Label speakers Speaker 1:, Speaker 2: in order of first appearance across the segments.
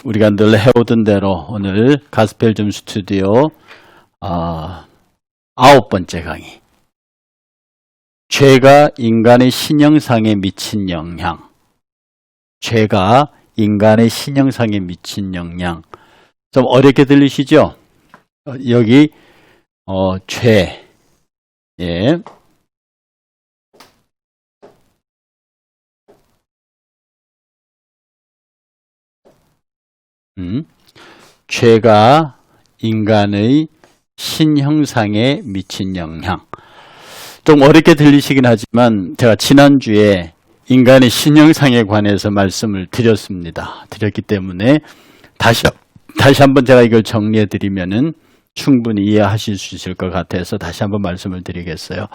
Speaker 1: 우리가 늘 해오던 대로 오늘 가스펠 스튜디오 9번째 강의. 죄가 인간의 신형상에 미친 영향. 죄가 인간의 신형상에 미친 영향. 좀 어렵게 들리시죠? 여기 죄. 예. 죄가 인간의 신형상에 미친 영향. 좀 어렵게 들리시긴 하지만 제가 지난주에 인간의 신형상에 관해서 말씀을 드렸기 때문에 다시 한번 제가 이걸 정리해 드리면은 충분히 이해하실 수 있을 것 같아서 다시 한번 말씀을 드리겠어요.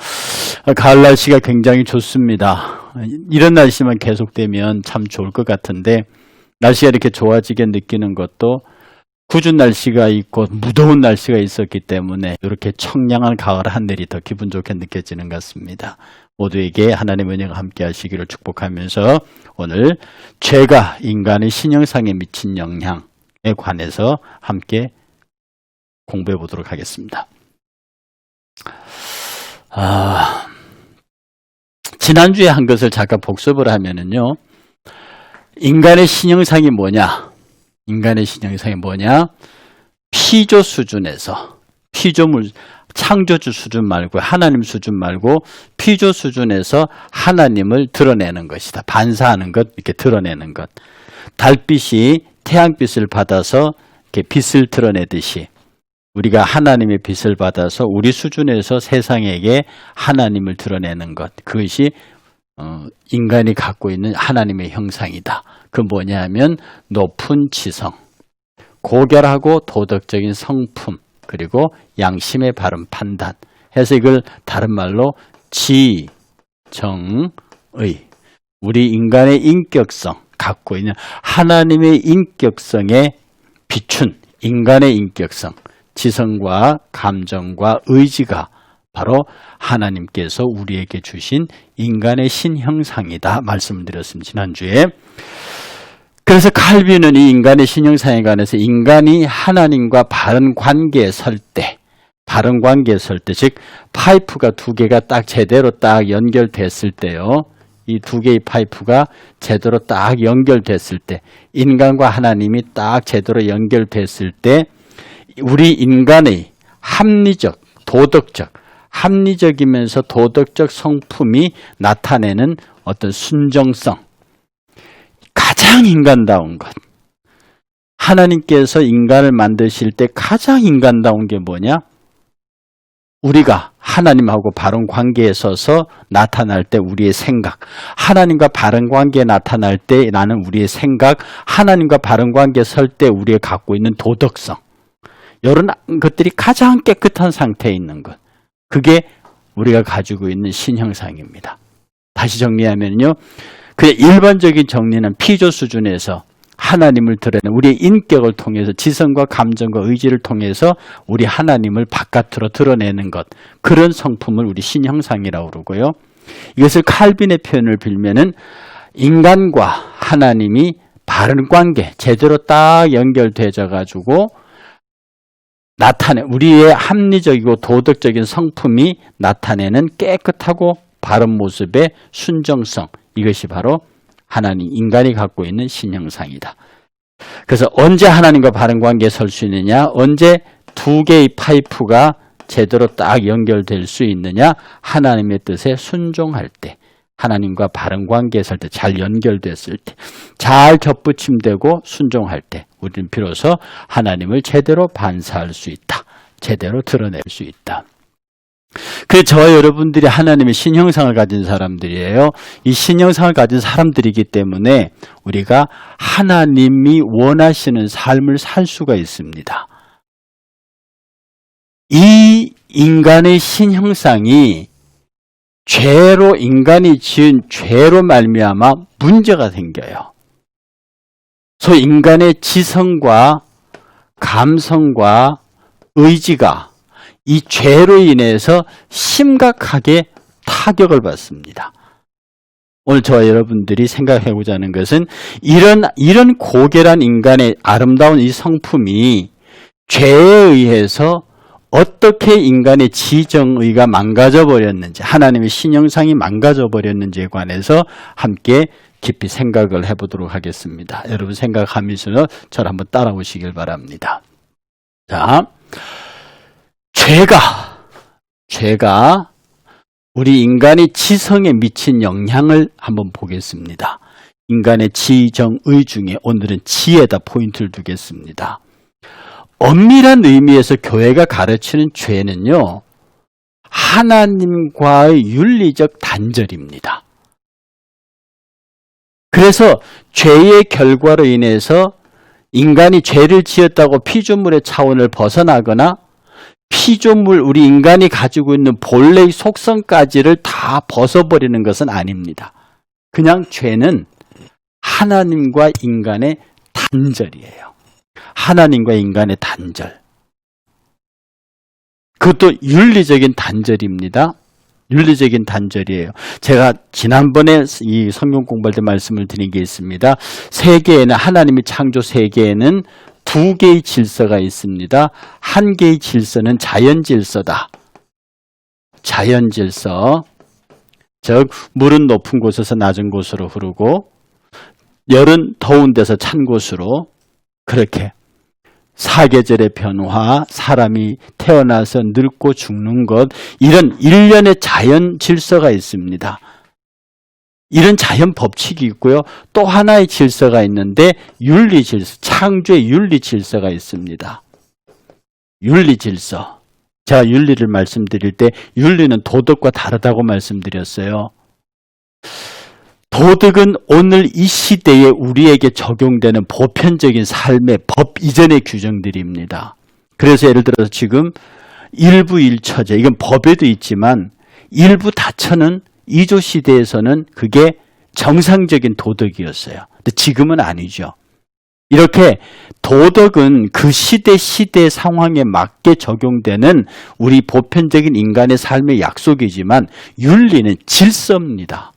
Speaker 1: 가을 날씨가 굉장히 좋습니다. 이런 날씨만 계속되면 참 좋을 것 같은데 날씨가 이렇게 좋아지게 느끼는 것도 궂은 날씨가 있고 무더운 날씨가 있었기 때문에 이렇게 청량한 가을 하늘이 더 기분 좋게 느껴지는 것 같습니다. 모두에게 하나님의 은혜가 함께 하시기를 축복하면서 오늘 죄가 인간의 신형상에 미친 영향에 관해서 함께 공부해 보도록 하겠습니다. 지난주에 한 것을 잠깐 복습을 하면은요. 인간의 신형상이 뭐냐? 인간의 신형상이 뭐냐? 피조 수준에서, 창조주 수준 말고, 하나님 수준 말고, 피조 수준에서 하나님을 드러내는 것이다. 반사하는 것, 이렇게 드러내는 것. 달빛이 태양빛을 받아서 이렇게 빛을 드러내듯이, 우리가 하나님의 빛을 받아서 우리 수준에서 세상에게 하나님을 드러내는 것. 그것이 인간이 갖고 있는 하나님의 형상이다. 그 뭐냐 하면 높은 지성, 고결하고 도덕적인 성품, 그리고 양심의 바른 판단 해서 이걸 다른 말로 지정의, 우리 인간의 인격성, 갖고 있는 하나님의 인격성에 비춘 인간의 인격성, 지성과 감정과 의지가 바로 하나님께서 우리에게 주신 인간의 신형상이다 말씀을 드렸습니다. 지난주에. 그래서 칼빈은 이 인간의 신형상에 관해서 인간이 하나님과 바른 관계에 설 때, 즉 파이프가 두 개가 딱 제대로 딱 연결됐을 때요. 이 두 개의 파이프가 제대로 딱 연결됐을 때, 인간과 하나님이 딱 제대로 연결됐을 때 우리 인간의 합리적, 도덕적, 합리적이면서 도덕적 성품이 나타내는 어떤 순정성, 가장 인간다운 것. 하나님께서 인간을 만드실 때 가장 인간다운 게 뭐냐? 우리가 하나님하고 바른 관계에 서서 나타날 때 우리의 생각, 하나님과 바른 관계에 나타날 때 나는 우리의 생각, 하나님과 바른 관계에 설 때 우리가 갖고 있는 도덕성, 이런 것들이 가장 깨끗한 상태에 있는 것. 그게 우리가 가지고 있는 신형상입니다. 다시 정리하면요. 그냥 일반적인 정리는 피조 수준에서 하나님을 드러내는 우리의 인격을 통해서 지성과 감정과 의지를 통해서 우리 하나님을 바깥으로 드러내는 것. 그런 성품을 우리 신형상이라고 그러고요. 이것을 칼빈의 표현을 빌면은 인간과 하나님이 바른 관계, 제대로 딱 연결되어 가지고 우리의 합리적이고 도덕적인 성품이 나타내는 깨끗하고 바른 모습의 순정성. 이것이 바로 인간이 갖고 있는 신형상이다. 그래서 언제 하나님과 바른 관계에 설 수 있느냐? 언제 두 개의 파이프가 제대로 딱 연결될 수 있느냐? 하나님의 뜻에 순종할 때, 하나님과 바른 관계에 설 때, 잘 연결됐을 때, 잘 겹붙임되고 순종할 때 우리는 비로소 하나님을 제대로 반사할 수 있다. 제대로 드러낼 수 있다. 그래서 저와 여러분들이 하나님의 신형상을 가진 사람들이에요. 이 신형상을 가진 사람들이기 때문에 우리가 하나님이 원하시는 삶을 살 수가 있습니다. 이 인간의 신형상이 인간이 지은 죄로 말미암아 문제가 생겨요. 소위 인간의 지성과 감성과 의지가 이 죄로 인해서 심각하게 타격을 받습니다. 오늘 저와 여러분들이 생각해보자 하는 것은 이런 고결한 인간의 아름다운 이 성품이 죄에 의해서 어떻게 인간의 지정의가 망가져 버렸는지, 하나님의 신형상이 망가져 버렸는지에 관해서 함께 깊이 생각을 해보도록 하겠습니다. 여러분 생각하면서 저를 한번 따라오시길 바랍니다. 자, 죄가 우리 인간의 지성에 미친 영향을 한번 보겠습니다. 인간의 지정의 중에 오늘은 지에다 포인트를 두겠습니다. 엄밀한 의미에서 교회가 가르치는 죄는요, 하나님과의 윤리적 단절입니다. 그래서 죄의 결과로 인해서 인간이 죄를 지었다고 피조물의 차원을 벗어나거나 피조물, 우리 인간이 가지고 있는 본래의 속성까지를 다 벗어버리는 것은 아닙니다. 그냥 죄는 하나님과 인간의 단절이에요. 하나님과 인간의 단절. 그것도 윤리적인 단절입니다. 윤리적인 단절이에요. 제가 지난번에 이 성경 공부할 때 말씀을 드린 게 있습니다. 세계에는, 하나님의 창조 세계에는 두 개의 질서가 있습니다. 한 개의 질서는 자연 질서다. 자연 질서. 즉 물은 높은 곳에서 낮은 곳으로 흐르고 열은 더운 데서 찬 곳으로, 그렇게 사계절의 변화, 사람이 태어나서 늙고 죽는 것, 이런 일련의 자연 질서가 있습니다. 이런 자연 법칙이 있고요. 또 하나의 질서가 있는데 윤리 질서, 창조의 윤리 질서가 있습니다. 윤리 질서. 제가 윤리를 말씀드릴 때 윤리는 도덕과 다르다고 말씀드렸어요. 도덕은 오늘 이 시대에 우리에게 적용되는 보편적인 삶의 법 이전의 규정들입니다. 그래서 예를 들어서 지금 일부 일처제, 이건 법에도 있지만 일부 다처는 이조 시대에서는 그게 정상적인 도덕이었어요. 근데 지금은 아니죠. 이렇게 도덕은 그 시대 상황에 맞게 적용되는 우리 보편적인 인간의 삶의 약속이지만 윤리는 질서입니다.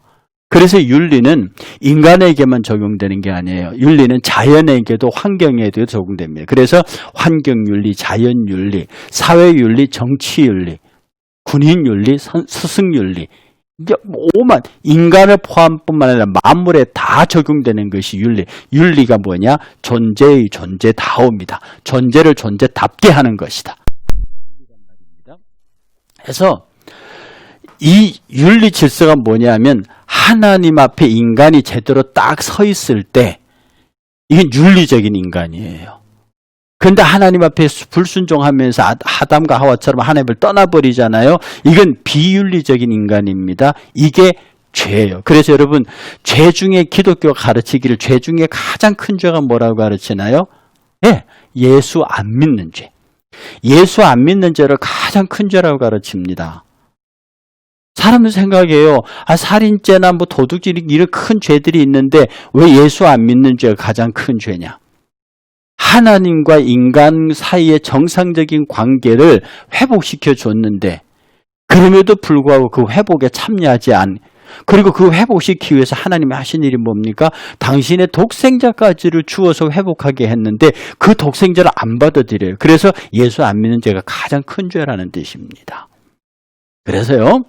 Speaker 1: 그래서 윤리는 인간에게만 적용되는 게 아니에요. 윤리는 자연에게도 환경에도 적용됩니다. 그래서 환경윤리, 자연윤리, 사회윤리, 정치윤리, 군인윤리, 스승윤리, 이게 오만 인간을 포함뿐만 아니라 만물에 다 적용되는 것이 윤리. 윤리가 뭐냐? 존재의 존재다움이다. 존재를 존재답게 하는 것이다. 그래서 이 윤리 질서가 뭐냐면 하나님 앞에 인간이 제대로 딱 서 있을 때 이게 윤리적인 인간이에요. 그런데 하나님 앞에 불순종하면서 아담과 하와처럼 하나님을 떠나버리잖아요. 이건 비윤리적인 인간입니다. 이게 죄예요. 그래서 여러분, 죄 중에 기독교가 가르치기를 죄 중에 가장 큰 죄가 뭐라고 가르치나요? 네, 예수 안 믿는 죄. 예수 안 믿는 죄를 가장 큰 죄라고 가르칩니다. 사람들 생각해요. 살인죄나 도둑질 이런 큰 죄들이 있는데 왜 예수 안 믿는 죄가 가장 큰 죄냐? 하나님과 인간 사이의 정상적인 관계를 회복시켜 줬는데 그럼에도 불구하고 그 회복에 참여하지 않. 그리고 그 회복시키기 위해서 하나님이 하신 일이 뭡니까? 당신의 독생자까지를 주어서 회복하게 했는데 그 독생자를 안 받아들여요. 그래서 예수 안 믿는 죄가 가장 큰 죄라는 뜻입니다. 그래서요.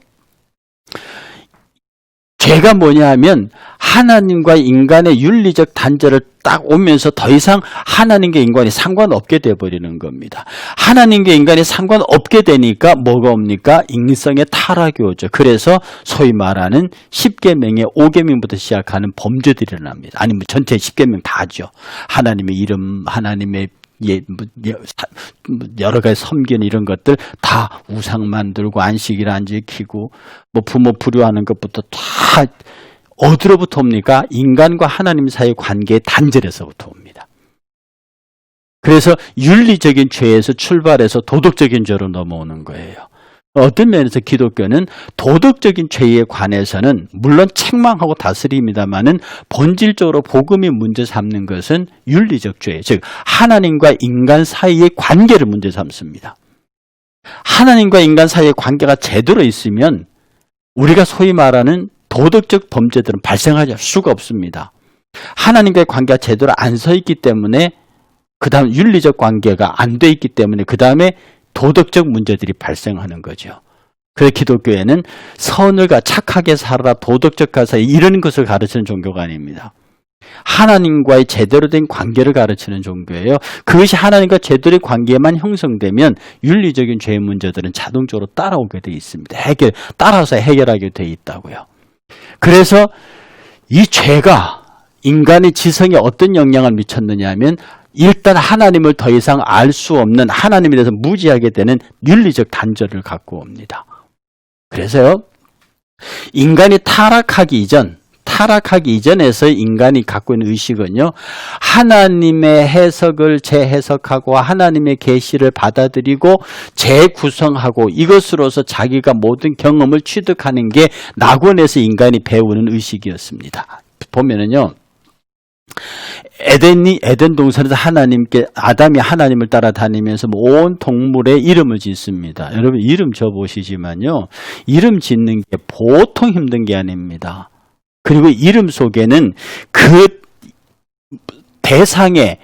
Speaker 1: 죄가 뭐냐 하면 하나님과 인간의 윤리적 단절을 딱 오면서 더 이상 하나님과 인간이 상관없게 돼버리는 겁니다. 하나님과 인간이 상관없게 되니까 뭐가 옵니까? 인성의 타락이 오죠. 그래서 소위 말하는 10계명의 5계명부터 시작하는 범죄들이 일어납니다. 아니면 전체 10계명 다죠. 하나님의 이름, 하나님의 여러 가지 섬기는 이런 것들 다 우상 만들고 안식일 안 지키고 부모 불효하는 것부터 다 어디로부터 옵니까? 인간과 하나님 사이의 관계의 단절에서부터 옵니다. 그래서 윤리적인 죄에서 출발해서 도덕적인 죄로 넘어오는 거예요. 어떤 면에서 기독교는 도덕적인 죄에 관해서는 물론 책망하고 다스립니다마는 본질적으로 복음이 문제 삼는 것은 윤리적 죄, 즉 하나님과 인간 사이의 관계를 문제 삼습니다. 하나님과 인간 사이의 관계가 제대로 있으면 우리가 소위 말하는 도덕적 범죄들은 발생할 수가 없습니다. 하나님과의 관계가 제대로 안 서 있기 때문에 그 다음 윤리적 관계가 안 돼 있기 때문에 그 다음에 도덕적 문제들이 발생하는 거죠. 그래서 기독교에는 선을가 착하게 살아라 도덕적 가사 이런 것을 가르치는 종교가 아닙니다. 하나님과의 제대로 된 관계를 가르치는 종교예요. 그것이 하나님과 제대로의 관계만 형성되면 윤리적인 죄 문제들은 자동적으로 따라오게 돼 있습니다. 따라서 해결하게 돼 있다고요. 그래서 이 죄가 인간의 지성에 어떤 영향을 미쳤느냐 하면 일단 하나님을 더 이상 알 수 없는 하나님에 대해서 무지하게 되는 윤리적 단절을 갖고 옵니다. 그래서요, 인간이 타락하기 이전에서 인간이 갖고 있는 의식은요, 하나님의 해석을 재해석하고 하나님의 계시를 받아들이고 재구성하고 이것으로서 자기가 모든 경험을 취득하는 게 낙원에서 인간이 배우는 의식이었습니다. 보면은요, 에덴 동산에서 아담이 하나님을 따라다니면서 온 동물의 이름을 짓습니다. 여러분 이름 줘보시지만요, 이름 짓는 게 보통 힘든 게 아닙니다. 그리고 이름 속에는 그 대상의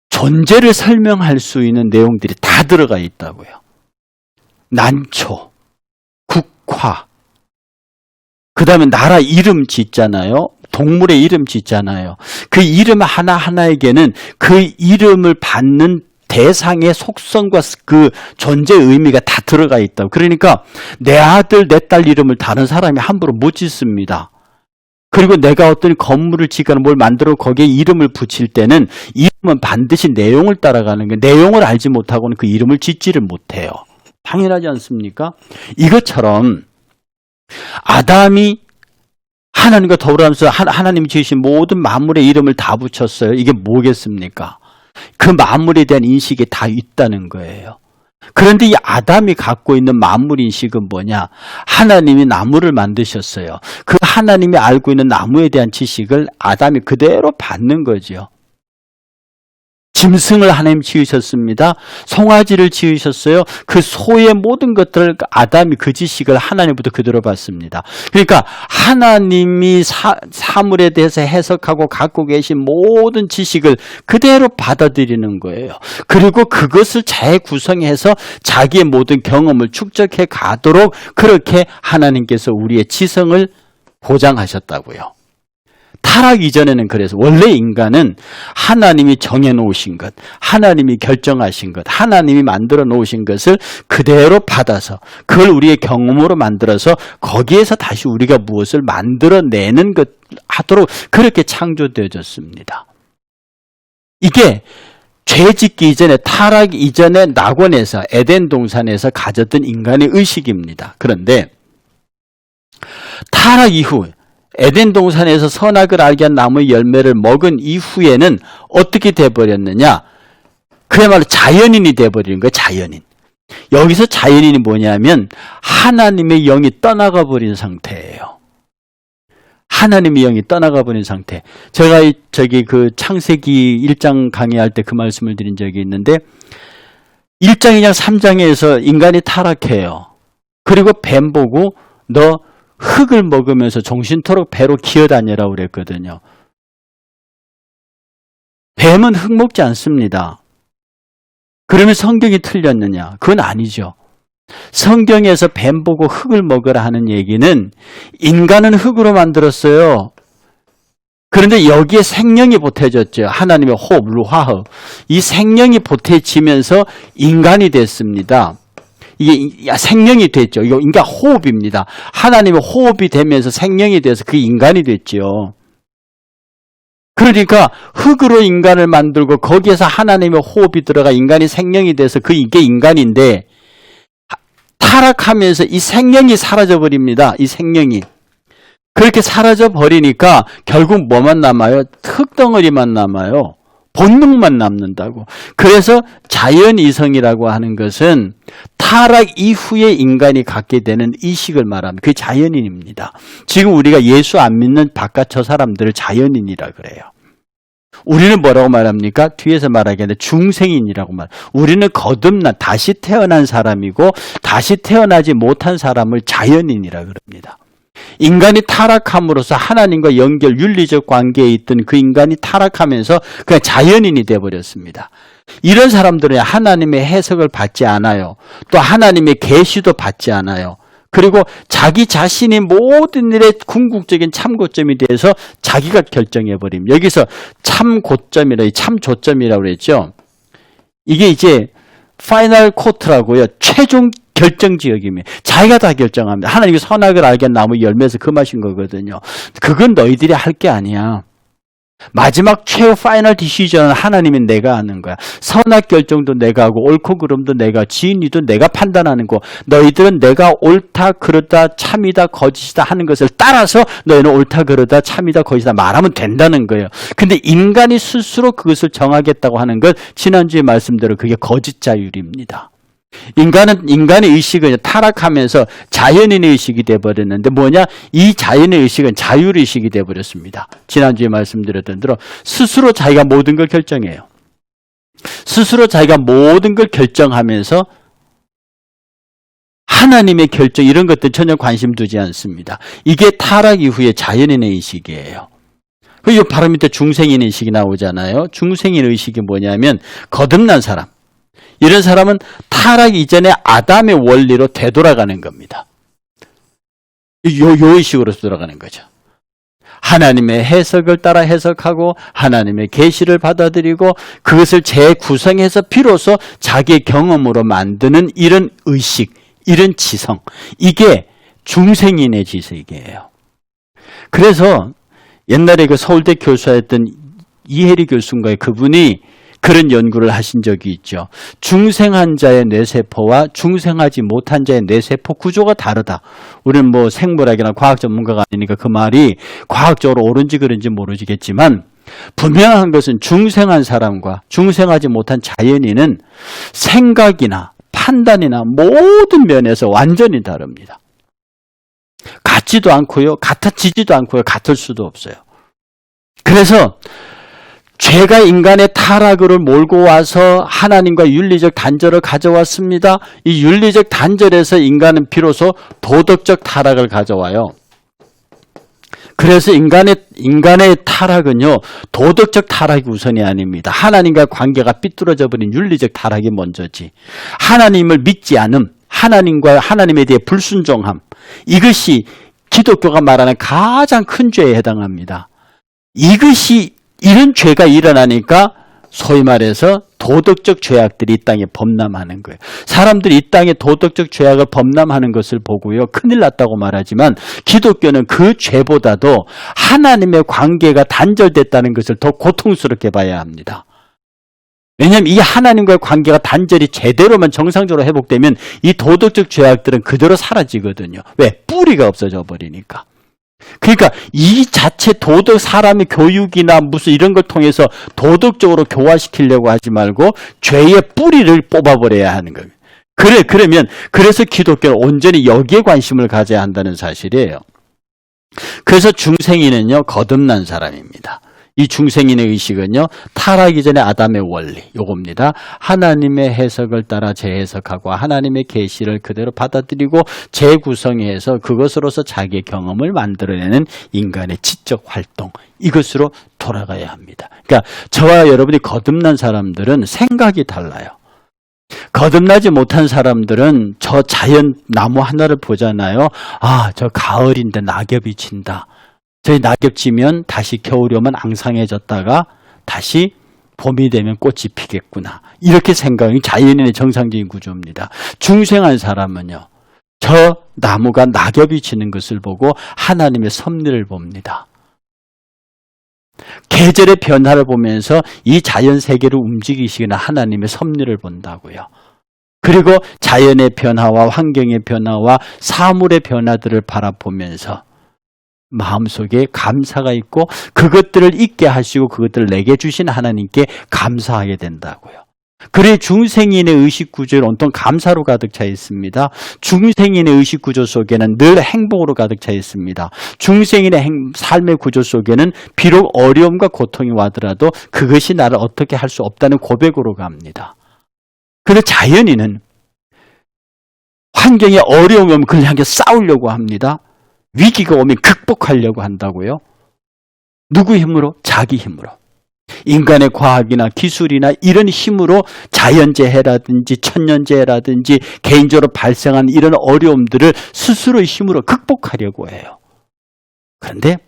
Speaker 1: 존재를 설명할 수 있는 내용들이 다 들어가 있다고요. 난초, 국화, 그 다음에 나라 이름 짓잖아요. 동물의 이름 짓잖아요. 그 이름 하나하나에게는 그 이름을 받는 대상의 속성과 그 존재의 의미가 다 들어가 있다고. 그러니까 내 아들, 내 딸 이름을 다른 사람이 함부로 못 짓습니다. 그리고 내가 어떤 건물을 짓거나 뭘 만들어 거기에 이름을 붙일 때는 이름은 반드시 내용을 따라가는 거예요. 내용을 알지 못하고는 그 이름을 짓지를 못해요. 당연하지 않습니까? 이것처럼 아담이 하나님과 더불어하면서 하나님이 지으신 모든 만물의 이름을 다 붙였어요. 이게 뭐겠습니까? 그 만물에 대한 인식이 다 있다는 거예요. 그런데 이 아담이 갖고 있는 만물 인식은 뭐냐? 하나님이 나무를 만드셨어요. 그 하나님이 알고 있는 나무에 대한 지식을 아담이 그대로 받는 거죠. 짐승을 하나님 지으셨습니다. 송아지를 지으셨어요. 그 소의 모든 것들을 아담이 그 지식을 하나님부터 그대로 받습니다. 그러니까 하나님이 사물에 대해서 해석하고 갖고 계신 모든 지식을 그대로 받아들이는 거예요. 그리고 그것을 재구성해서 자기의 모든 경험을 축적해 가도록 그렇게 하나님께서 우리의 지성을 보장하셨다고요. 타락 이전에는 그래서 원래 인간은 하나님이 정해놓으신 것, 하나님이 결정하신 것, 하나님이 만들어 놓으신 것을 그대로 받아서 그걸 우리의 경험으로 만들어서 거기에서 다시 우리가 무엇을 만들어내는 것 하도록 그렇게 창조되어졌습니다. 이게 죄 짓기 이전에 타락 이전에 낙원에서 에덴 동산에서 가졌던 인간의 의식입니다. 그런데 타락 이후 에덴 동산에서 선악을 알게 한 나무의 열매를 먹은 이후에는 어떻게 돼버렸느냐? 그야말로 자연인이 돼버리는 거예요. 자연인. 여기서 자연인이 뭐냐면 하나님의 영이 떠나가 버린 상태예요. 하나님의 영이 떠나가 버린 상태. 제가 그 창세기 1장 강의할 때 그 말씀을 드린 적이 있는데 1장, 2장, 3장에서 인간이 타락해요. 그리고 뱀 보고 너 흙을 먹으면서 정신토록 배로 기어다니라고 그랬거든요. 뱀은 흙 먹지 않습니다. 그러면 성경이 틀렸느냐? 그건 아니죠. 성경에서 뱀 보고 흙을 먹으라 하는 얘기는 인간은 흙으로 만들었어요. 그런데 여기에 생명이 보태졌죠. 하나님의 호흡, 루하흐. 이 생명이 보태지면서 인간이 됐습니다. 이게 생명이 됐죠. 이거 인간 호흡입니다. 하나님의 호흡이 되면서 생명이 돼서 그 인간이 됐죠. 그러니까 흙으로 인간을 만들고 거기에서 하나님의 호흡이 들어가 인간이 생명이 돼서 이게 인간인데 타락하면서 이 생명이 사라져버립니다. 이 생명이. 그렇게 사라져버리니까 결국 뭐만 남아요? 흙덩어리만 남아요. 본능만 남는다고. 그래서 자연이성이라고 하는 것은 타락 이후에 인간이 갖게 되는 의식을 말합니다. 그게 자연인입니다. 지금 우리가 예수 안 믿는 바깥 저 사람들을 자연인이라 그래요. 우리는 뭐라고 말합니까? 뒤에서 말하기에는 중생인이라고 우리는 거듭난 다시 태어난 사람이고 다시 태어나지 못한 사람을 자연인이라 그럽니다. 인간이 타락함으로써 하나님과 연결, 윤리적 관계에 있던 그 인간이 타락하면서 그냥 자연인이 되어버렸습니다. 이런 사람들은 하나님의 해석을 받지 않아요. 또 하나님의 계시도 받지 않아요. 그리고 자기 자신이 모든 일의 궁극적인 참고점이 돼서 자기가 결정해버립니다. 여기서 참고점이라, 참조점이라고 그랬죠. 이게 이제 파이널 코트라고요. 최종 결정지역입니다. 자기가 다 결정합니다. 하나님이 선악을 알게 나무 열매에서 금하신 거거든요. 그건 너희들이 할 게 아니야. 마지막 최후 파이널 디시전은 하나님이 내가 하는 거야. 선악 결정도 내가 하고 옳고 그름도 내가, 진리도 내가 판단하는 거. 너희들은 내가 옳다 그르다 참이다 거짓이다 하는 것을 따라서 너희는 옳다 그르다 참이다 거짓이다 말하면 된다는 거예요. 근데 인간이 스스로 그것을 정하겠다고 하는 것, 지난주에 말씀대로 그게 거짓 자율입니다. 인간의 의식은 타락하면서 자연인의 의식이 되어버렸는데 뭐냐? 이 자연의 의식은 자율의식이 되어버렸습니다. 지난주에 말씀드렸던 대로 스스로 자기가 모든 걸 결정해요. 스스로 자기가 모든 걸 결정하면서 하나님의 결정 이런 것들 전혀 관심 두지 않습니다. 이게 타락 이후의 자연인의 의식이에요. 그리고 바로 밑에 중생인의 의식이 나오잖아요. 중생인의 의식이 뭐냐면 거듭난 사람. 이런 사람은 타락 이전에 아담의 원리로 되돌아가는 겁니다. 요 의식으로 돌아가는 거죠. 하나님의 해석을 따라 해석하고 하나님의 계시를 받아들이고 그것을 재구성해서 비로소 자기의 경험으로 만드는 이런 의식, 이런 지성. 이게 중생인의 지식이에요. 그래서 옛날에 그 서울대 교수였던 이혜리 교수인가요? 그분이 그런 연구를 하신 적이 있죠. 중생한 자의 뇌세포와 중생하지 못한 자의 뇌세포 구조가 다르다. 우리는 뭐 생물학이나 과학 전문가가 아니니까 그 말이 과학적으로 옳은지 그른지 모르겠지만 분명한 것은 중생한 사람과 중생하지 못한 자연인은 생각이나 판단이나 모든 면에서 완전히 다릅니다. 같지도 않고요. 같아지지도 않고요. 같을 수도 없어요. 그래서 죄가 인간의 타락을 몰고 와서 하나님과 윤리적 단절을 가져왔습니다. 이 윤리적 단절에서 인간은 비로소 도덕적 타락을 가져와요. 그래서 인간의 타락은요, 도덕적 타락이 우선이 아닙니다. 하나님과 관계가 삐뚤어져 버린 윤리적 타락이 먼저지. 하나님을 믿지 않음, 하나님과 하나님에 대해 불순종함, 이것이 기독교가 말하는 가장 큰 죄에 해당합니다. 이런 죄가 일어나니까 소위 말해서 도덕적 죄악들이 이 땅에 범람하는 거예요. 사람들이 이 땅에 도덕적 죄악을 범람하는 것을 보고요, 큰일 났다고 말하지만 기독교는 그 죄보다도 하나님의 관계가 단절됐다는 것을 더 고통스럽게 봐야 합니다. 왜냐하면 이 하나님과의 관계가 단절이 제대로만 정상적으로 회복되면 이 도덕적 죄악들은 그대로 사라지거든요. 왜? 뿌리가 없어져 버리니까. 그러니까 이 자체 도덕, 사람의 교육이나 무슨 이런 걸 통해서 도덕적으로 교화시키려고 하지 말고 죄의 뿌리를 뽑아버려야 하는 거예요. 그래서 기독교는 온전히 여기에 관심을 가져야 한다는 사실이에요. 그래서 중생인은요, 거듭난 사람입니다. 이 중생인의 의식은요, 타락이 전에 아담의 원리, 요겁니다. 하나님의 해석을 따라 재해석하고 하나님의 계시를 그대로 받아들이고 재구성해서 그것으로서 자기의 경험을 만들어내는 인간의 지적 활동, 이것으로 돌아가야 합니다. 그러니까 저와 여러분이 거듭난 사람들은 생각이 달라요. 거듭나지 못한 사람들은 저 자연 나무 하나를 보잖아요. 아, 저 가을인데 낙엽이 진다. 저희 낙엽 지면 다시 겨울이 오면 앙상해졌다가 다시 봄이 되면 꽃이 피겠구나. 이렇게 생각이 자연인의 정상적인 구조입니다. 중생한 사람은요, 저 나무가 낙엽이 지는 것을 보고 하나님의 섭리를 봅니다. 계절의 변화를 보면서 이 자연 세계를 움직이시는 하나님의 섭리를 본다고요. 그리고 자연의 변화와 환경의 변화와 사물의 변화들을 바라보면서 마음속에 감사가 있고 그것들을 잊게 하시고 그것들을 내게 주신 하나님께 감사하게 된다고요. 그래 중생인의 의식구조는 온통 감사로 가득 차 있습니다. 중생인의 의식구조 속에는 늘 행복으로 가득 차 있습니다. 중생인의 삶의 구조 속에는 비록 어려움과 고통이 와더라도 그것이 나를 어떻게 할 수 없다는 고백으로 갑니다. 그런데 자연인은 환경에 어려움이 오면 그걸 향해 싸우려고 합니다. 위기가 오면 극복하려고 한다고요? 누구 힘으로? 자기 힘으로. 인간의 과학이나 기술이나 이런 힘으로 자연재해라든지 천연재해라든지 개인적으로 발생한 이런 어려움들을 스스로의 힘으로 극복하려고 해요. 그런데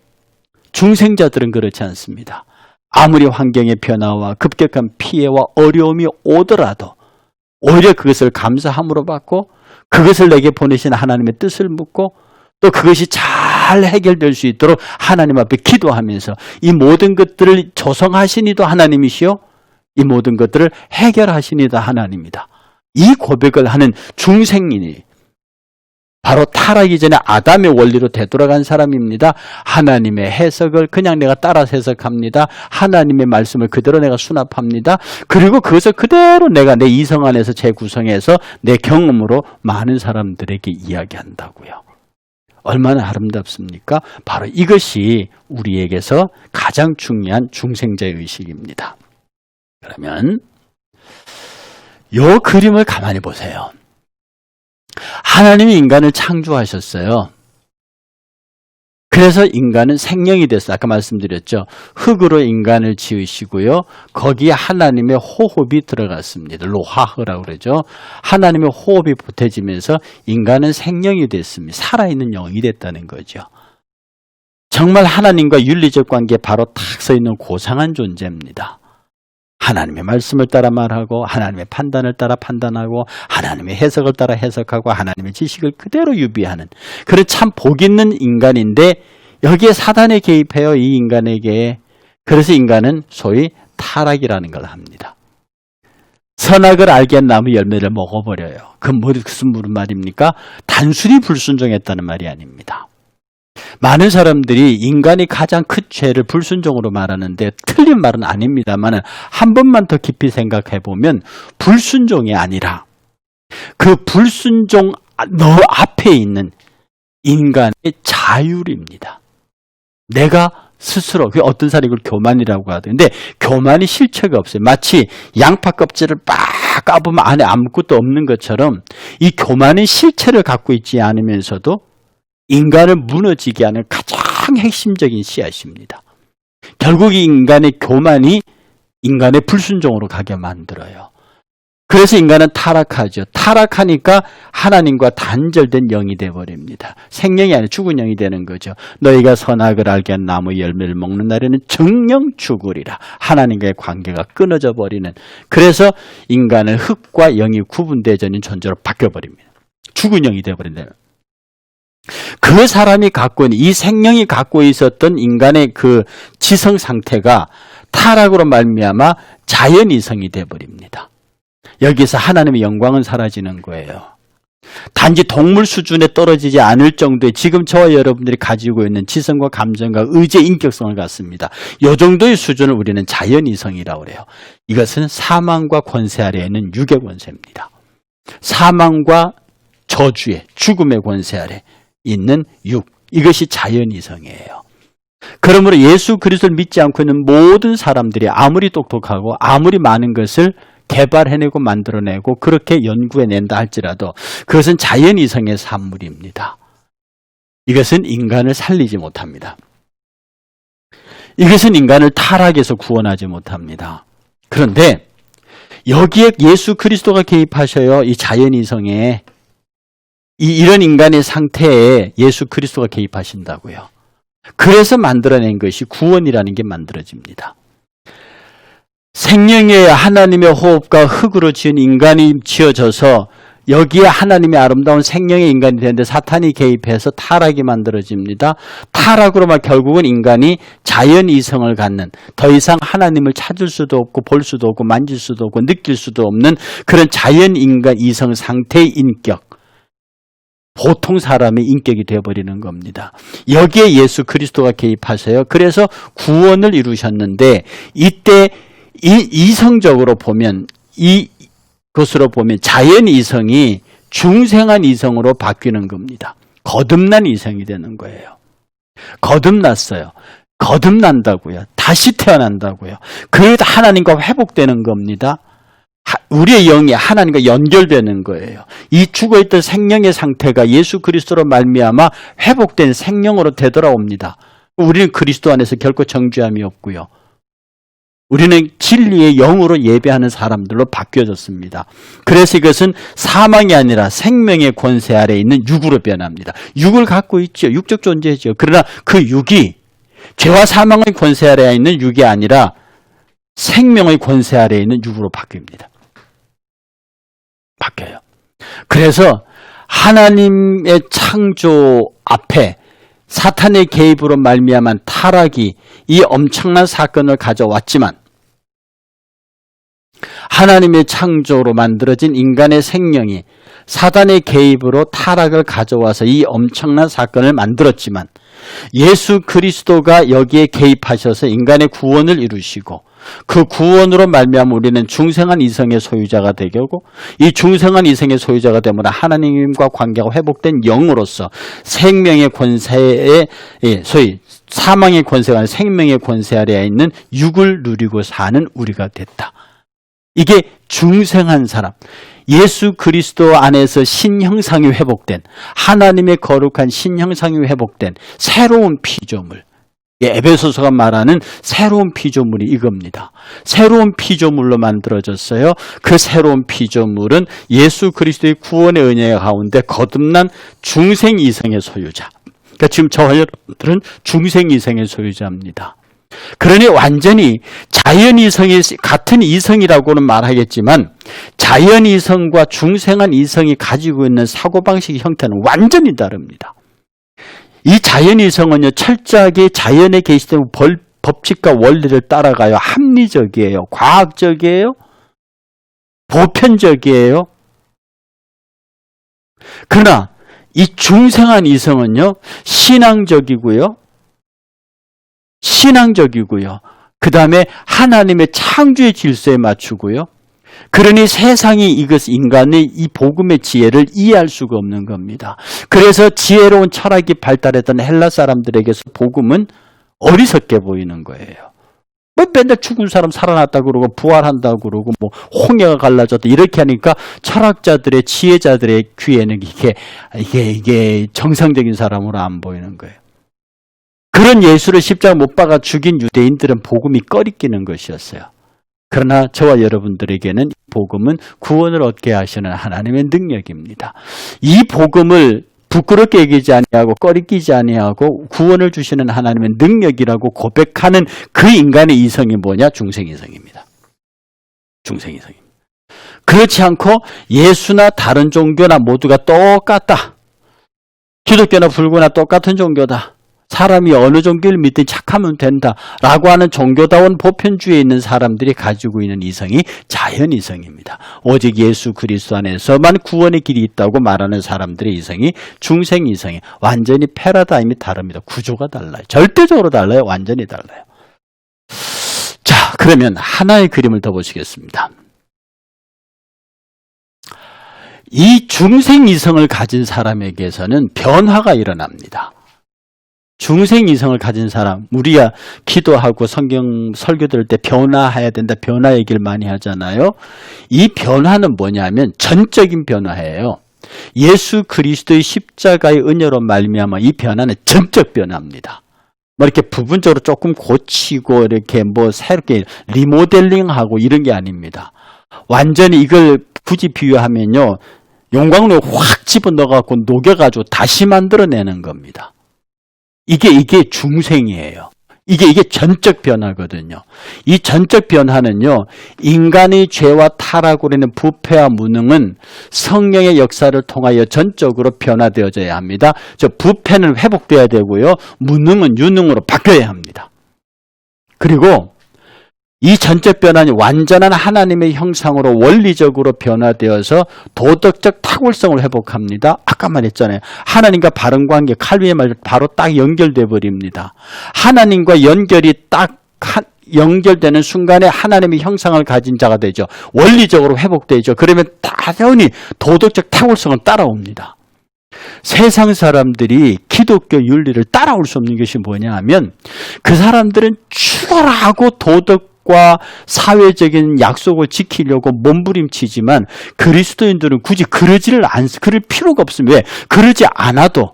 Speaker 1: 중생자들은 그렇지 않습니다. 아무리 환경의 변화와 급격한 피해와 어려움이 오더라도 오히려 그것을 감사함으로 받고 그것을 내게 보내신 하나님의 뜻을 묻고 또 그것이 잘 해결될 수 있도록 하나님 앞에 기도하면서 이 모든 것들을 조성하시니도 하나님이시요 이 모든 것들을 해결하시니도 하나님이다. 이 고백을 하는 중생인이 바로 타락이 전에 아담의 원리로 되돌아간 사람입니다. 하나님의 해석을 그냥 내가 따라서 해석합니다. 하나님의 말씀을 그대로 내가 수납합니다. 그리고 그것을 그대로 내가 내 이성 안에서 재구성해서 내 경험으로 많은 사람들에게 이야기한다고요. 얼마나 아름답습니까? 바로 이것이 우리에게서 가장 중요한 중생자의 의식입니다. 그러면 이 그림을 가만히 보세요. 하나님이 인간을 창조하셨어요. 그래서 인간은 생명이 됐어요. 아까 말씀드렸죠. 흙으로 인간을 지으시고요. 거기에 하나님의 호흡이 들어갔습니다. 로하흐라고 그러죠. 하나님의 호흡이 보태지면서 인간은 생명이 됐습니다. 살아있는 영이 됐다는 거죠. 정말 하나님과 윤리적 관계에 바로 탁 서 있는 고상한 존재입니다. 하나님의 말씀을 따라 말하고 하나님의 판단을 따라 판단하고 하나님의 해석을 따라 해석하고 하나님의 지식을 그대로 유비하는 그런 참 복 있는 인간인데 여기에 사단이 개입해요. 이 인간에게. 그래서 인간은 소위 타락이라는 걸 합니다. 선악을 알게 한 나무 열매를 먹어버려요. 무슨 말입니까? 단순히 불순종했다는 말이 아닙니다. 많은 사람들이 인간이 가장 큰 죄를 불순종으로 말하는데 틀린 말은 아닙니다만 한 번만 더 깊이 생각해 보면 불순종이 아니라 그 불순종 너 앞에 있는 인간의 자율입니다. 내가 스스로 어떤 사람이 이걸 교만이라고 하던데 교만이 실체가 없어요. 마치 양파 껍질을 빡 까보면 안에 아무것도 없는 것처럼 이 교만은 실체를 갖고 있지 않으면서도 인간을 무너지게 하는 가장 핵심적인 씨앗입니다. 결국 이 인간의 교만이 인간의 불순종으로 가게 만들어요. 그래서 인간은 타락하죠. 타락하니까 하나님과 단절된 영이 되어버립니다. 생명이 아니라 죽은 영이 되는 거죠. 너희가 선악을 알게 한 나무 열매를 먹는 날에는 정령 죽으리라. 하나님과의 관계가 끊어져 버리는. 그래서 인간은 흙과 영이 구분되어진 존재로 바뀌어버립니다. 죽은 영이 되어버린다. 그 사람이 갖고 있는 이 생명이 갖고 있었던 인간의 그 지성 상태가 타락으로 말미암아 자연이성이 되어버립니다. 여기서 하나님의 영광은 사라지는 거예요. 단지 동물 수준에 떨어지지 않을 정도의 지금 저와 여러분들이 가지고 있는 지성과 감정과 의지의 인격성을 갖습니다. 이 정도의 수준을 우리는 자연이성이라고 그래요. 이것은 사망과 권세 아래에 있는 육의 권세입니다. 사망과 저주의 죽음의 권세 아래 있는 육, 이것이 자연이성이에요. 그러므로 예수 그리스도를 믿지 않고 있는 모든 사람들이 아무리 똑똑하고 아무리 많은 것을 개발해내고 만들어내고 그렇게 연구해낸다 할지라도 그것은 자연이성의 산물입니다. 이것은 인간을 살리지 못합니다. 이것은 인간을 타락에서 구원하지 못합니다. 그런데 여기에 예수 그리스도가 개입하셔요. 이 자연이성에 이런 인간의 상태에 예수 그리스도가 개입하신다고요. 그래서 만들어낸 것이 구원이라는 게 만들어집니다. 생명의 하나님의 호흡과 흙으로 지은 인간이 지어져서 여기에 하나님의 아름다운 생명의 인간이 되는데 사탄이 개입해서 타락이 만들어집니다. 타락으로 말 결국은 인간이 자연이성을 갖는 더 이상 하나님을 찾을 수도 없고 볼 수도 없고 만질 수도 없고 느낄 수도 없는 그런 자연인간 이성 상태의 인격. 보통 사람의 인격이 되어버리는 겁니다. 여기에 예수 그리스도가 개입하세요. 그래서 구원을 이루셨는데 이때 이성적으로 보면 이것으로 보면 자연 이성이 중생한 이성으로 바뀌는 겁니다. 거듭난 이성이 되는 거예요. 거듭났어요. 거듭난다고요. 다시 태어난다고요. 그 하나님과 회복되는 겁니다. 우리의 영이 하나님과 연결되는 거예요. 이 죽어있던 생명의 상태가 예수 그리스도로 말미암아 회복된 생명으로 되돌아옵니다. 우리는 그리스도 안에서 결코 정죄함이 없고요. 우리는 진리의 영으로 예배하는 사람들로 바뀌어졌습니다. 그래서 이것은 사망이 아니라 생명의 권세 아래에 있는 육으로 변합니다. 육을 갖고 있죠. 육적 존재죠. 그러나 그 육이 죄와 사망의 권세 아래에 있는 육이 아니라 생명의 권세 아래에 있는 육으로 바뀝니다. 바뀌어요. 그래서 하나님의 창조 앞에 사탄의 개입으로 말미암은 타락이 이 엄청난 사건을 가져왔지만 하나님의 창조로 만들어진 인간의 생명이 사단의 개입으로 타락을 가져와서 이 엄청난 사건을 만들었지만 예수 그리스도가 여기에 개입하셔서 인간의 구원을 이루시고 그 구원으로 말미암아 우리는 중생한 이성의 소유자가 되고 이 중생한 이성의 소유자가 되므로 하나님과 관계가 회복된 영으로서 생명의 권세에 소위 사망의 권세가 아니라 생명의 권세 아래에 있는 육을 누리고 사는 우리가 됐다. 이게 중생한 사람, 예수 그리스도 안에서 신형상이 회복된 하나님의 거룩한 신형상이 회복된 새로운 피조물, 에베소서가 말하는 새로운 피조물이 이겁니다. 새로운 피조물로 만들어졌어요. 그 새로운 피조물은 예수 그리스도의 구원의 은혜 가운데 거듭난 중생 이성의 소유자. 그러니까 지금 저와 여러분들은 중생 이성의 소유자입니다. 그러니 완전히 자연 이성이 같은 이성이라고는 말하겠지만 자연 이성과 중생한 이성이 가지고 있는 사고방식 형태는 완전히 다릅니다. 이 자연 이성은요, 철저하게 자연에 계시된 법칙과 원리를 따라가요. 합리적이에요. 과학적이에요. 보편적이에요. 그러나 이 중생한 이성은요, 신앙적이고요. 그 다음에 하나님의 창조의 질서에 맞추고요. 그러니 세상이 인간의 이 복음의 지혜를 이해할 수가 없는 겁니다. 그래서 지혜로운 철학이 발달했던 헬라 사람들에게서 복음은 어리석게 보이는 거예요. 뭐 맨날 죽은 사람 살아났다 그러고 부활한다 그러고 뭐 홍해가 갈라졌다 이렇게 하니까 철학자들의 지혜자들의 귀에는 이게 정상적인 사람으로 안 보이는 거예요. 그런 예수를 십자가 못 박아 죽인 유대인들은 복음이 꺼리끼는 것이었어요. 그러나 저와 여러분들에게는 복음은 구원을 얻게 하시는 하나님의 능력입니다. 이 복음을 부끄럽게 얘기하지 아니하고 꺼리끼지 아니하고 구원을 주시는 하나님의 능력이라고 고백하는 그 인간의 이성이 뭐냐? 중생이성입니다. 중생이성입니다. 그렇지 않고 예수나 다른 종교나 모두가 똑같다. 기독교나 불교나 똑같은 종교다. 사람이 어느 종교를 믿든 착하면 된다라고 하는 종교다운 보편주의에 있는 사람들이 가지고 있는 이성이 자연이성입니다. 오직 예수 그리스도 안에서만 구원의 길이 있다고 말하는 사람들의 이성이 중생이성이 완전히 패러다임이 다릅니다. 구조가 달라요. 절대적으로 달라요. 완전히 달라요. 자, 그러면 하나의 그림을 더 보시겠습니다. 이 중생이성을 가진 사람에게서는 변화가 일어납니다. 중생이성을 가진 사람, 우리가 기도하고 성경 설교 들을 때 변화해야 된다, 변화 얘기를 많이 하잖아요. 이 변화는 뭐냐면 전적인 변화예요. 예수 그리스도의 십자가의 은혜로 말미암아 이 변화는 전적 변화입니다. 뭐 이렇게 부분적으로 조금 고치고 이렇게 뭐 새롭게 리모델링하고 이런 게 아닙니다. 완전히 이걸 굳이 비유하면요, 용광로에 확 집어넣어갖고 녹여가지고 다시 만들어내는 겁니다. 이게 중생이에요. 이게 전적 변화거든요. 이 전적 변화는요, 인간의 죄와 타락으로 인한 부패와 무능은 성령의 역사를 통하여 전적으로 변화되어져야 합니다. 부패는 회복돼야 되고요, 무능은 유능으로 바뀌어야 합니다. 그리고 이 전적 변화는 완전한 하나님의 형상으로 원리적으로 변화되어서 도덕적 탁월성을 회복합니다. 아까 말했잖아요. 하나님과 바른 관계, 칼빈의 말 바로 딱 연결돼 버립니다. 하나님과 연결이 딱 연결되는 순간에 하나님의 형상을 가진 자가 되죠. 원리적으로 회복되죠. 그러면 당연히 도덕적 탁월성을 따라옵니다. 세상 사람들이 기독교 윤리를 따라올 수 없는 것이 뭐냐 하면 그 사람들은 추월하고 도덕 법과 사회적인 약속을 지키려고 몸부림치지만 그리스도인들은 굳이 그럴 필요가 없습니다. 왜? 그러지 않아도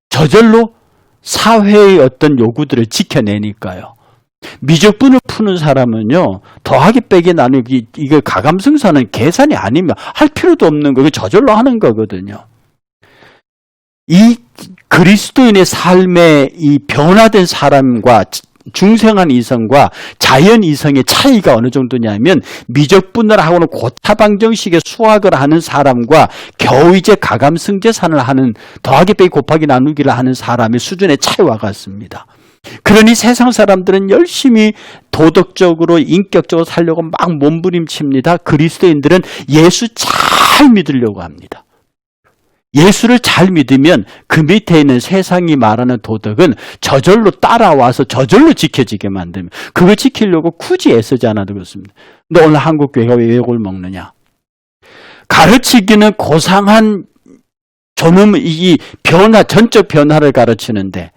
Speaker 1: 저절로 사회의 어떤 요구들을 지켜내니까요. 미적분을 푸는 사람은요, 더하기 빼기 나누기, 이거 가감승사는 계산이 아니면 할 필요도 없는 거, 저절로 하는 거거든요. 이 그리스도인의 삶의 이 변화된 사람과 중생한 이성과 자연 이성의 차이가 어느 정도냐면, 미적분을 하고는 고타방정식의 수학을 하는 사람과 겨우 이제 가감승제산을 하는, 더하기 빼기 곱하기 나누기를 하는 사람의 수준의 차이와 같습니다. 그러니 세상 사람들은 열심히 도덕적으로 인격적으로 살려고 막 몸부림칩니다. 그리스도인들은 예수 잘 믿으려고 합니다. 예수를 잘 믿으면 그 밑에 있는 세상이 말하는 도덕은 저절로 따라와서 저절로 지켜지게 만듭니다. 그걸 지키려고 굳이 애쓰지 않아도 그렇습니다. 근데 오늘 한국 교회가 왜 욕을 먹느냐? 가르치기는 고상한 이 변화, 전적 변화를 가르치는데,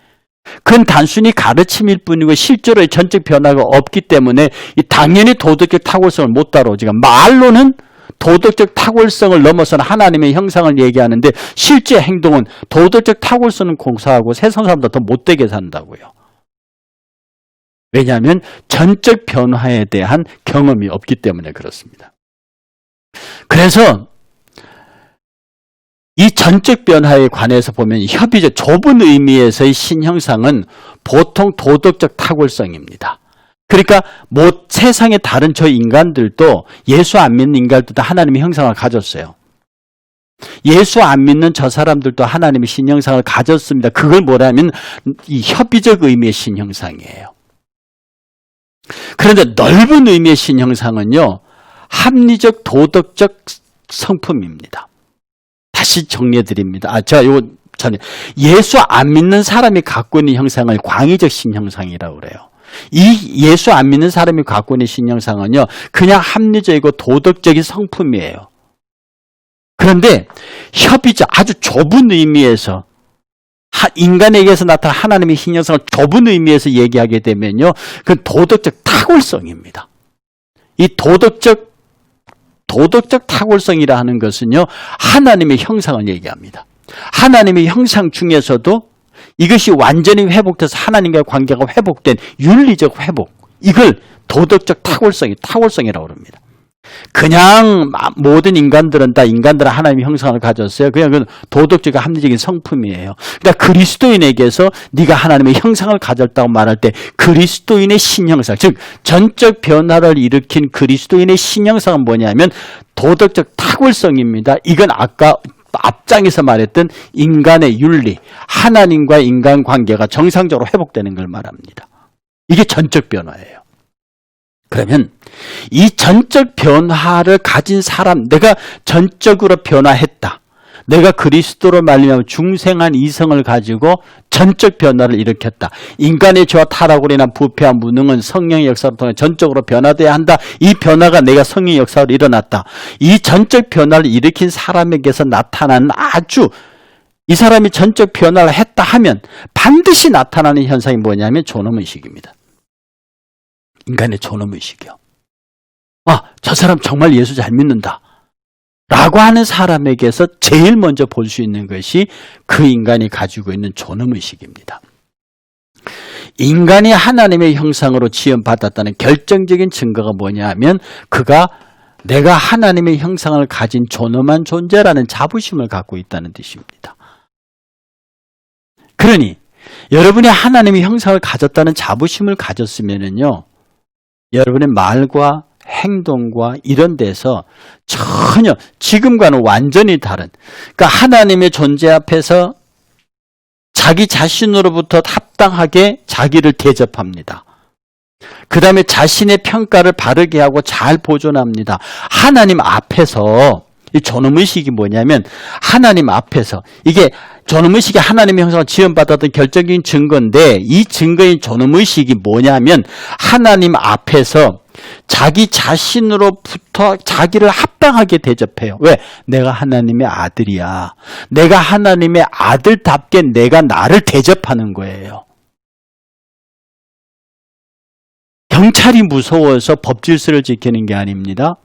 Speaker 1: 그건 단순히 가르침일 뿐이고 실제로의 전적 변화가 없기 때문에 당연히 도덕적 탁월성을 못 다루지가, 말로는 도덕적 탁월성을 넘어서는 하나님의 형상을 얘기하는데 실제 행동은 도덕적 탁월성은 공사하고 세상 사람보다 더 못되게 산다고요. 왜냐하면 전적 변화에 대한 경험이 없기 때문에 그렇습니다. 그래서 이 전적 변화에 관해서 보면 협의적 좁은 의미에서의 신형상은 보통 도덕적 탁월성입니다. 그러니까 세상의 다른 저 인간들도, 예수 안 믿는 인간들도 하나님의 형상을 가졌어요. 예수 안 믿는 저 사람들도 하나님의 신형상을 가졌습니다. 그걸 뭐냐면 이 협의적 의미의 신형상이에요. 그런데 넓은 의미의 신형상은요, 합리적 도덕적 성품입니다. 다시 정리해 드립니다. 예수 안 믿는 사람이 갖고 있는 형상을 광의적 신형상이라고 그래요. 이 예수 안 믿는 사람이 갖고 있는 신형상은요, 그냥 합리적이고 도덕적인 성품이에요. 그런데 협의적, 아주 좁은 의미에서 인간에게서 나타난 하나님의 신형상을 좁은 의미에서 얘기하게 되면요, 그건 도덕적 탁월성입니다. 이 도덕적 탁월성이라 하는 것은요, 하나님의 형상을 얘기합니다. 하나님의 형상 중에서도 이것이 완전히 회복돼서 하나님과의 관계가 회복된 윤리적 회복, 이걸 도덕적 탁월성이라고 합니다. 그냥 모든 인간들은 하나님의 형상을 가졌어요. 그냥 그건 도덕적인 합리적인 성품이에요. 그러니까 그리스도인에게서 네가 하나님의 형상을 가졌다고 말할 때 그리스도인의 신형상, 즉 전적 변화를 일으킨 그리스도인의 신형상은 뭐냐면 도덕적 탁월성입니다. 이건 아까 앞장에서 말했던 인간의 윤리, 하나님과 인간 관계가 정상적으로 회복되는 걸 말합니다. 이게 전적 변화예요. 그러면 이 전적 변화를 가진 사람, 내가 전적으로 변화했다, 내가 그리스도로 말미암아 중생한 이성을 가지고 전적 변화를 일으켰다, 인간의 죄와 타락으로 인한 부패와 무능은 성령의 역사를 통해 전적으로 변화돼야 한다, 이 변화가 내가 성령의 역사로 일어났다, 이 전적 변화를 일으킨 사람에게서 나타나는 아주, 이 사람이 전적 변화를 했다 하면 반드시 나타나는 현상이 뭐냐면 존엄의식입니다. 인간의 존엄의식이요. 저 사람 정말 예수 잘 믿는다 라고 하는 사람에게서 제일 먼저 볼 수 있는 것이 그 인간이 가지고 있는 존엄의식입니다. 인간이 하나님의 형상으로 지음받았다는 결정적인 증거가 뭐냐 하면 내가 하나님의 형상을 가진 존엄한 존재라는 자부심을 갖고 있다는 뜻입니다. 그러니 여러분이 하나님의 형상을 가졌다는 자부심을 가졌으면은요, 여러분의 말과 행동과 이런 데서 전혀 지금과는 완전히 다른, 그러니까 하나님의 존재 앞에서 자기 자신으로부터 합당하게 자기를 대접합니다. 그 다음에 자신의 평가를 바르게 하고 잘 보존합니다. 하나님 앞에서 이 존엄의식이 뭐냐면, 하나님 앞에서, 이게 존엄의식이 하나님의 형상을 지음받았던 결정적인 증거인데, 이 증거인 존엄의식이 뭐냐면 하나님 앞에서 자기 자신으로부터 자기를 합당하게 대접해요. 왜? 내가 하나님의 아들이야. 내가 하나님의 아들답게 내가 나를 대접하는 거예요. 경찰이 무서워서 법질서를 지키는 게 아닙니다.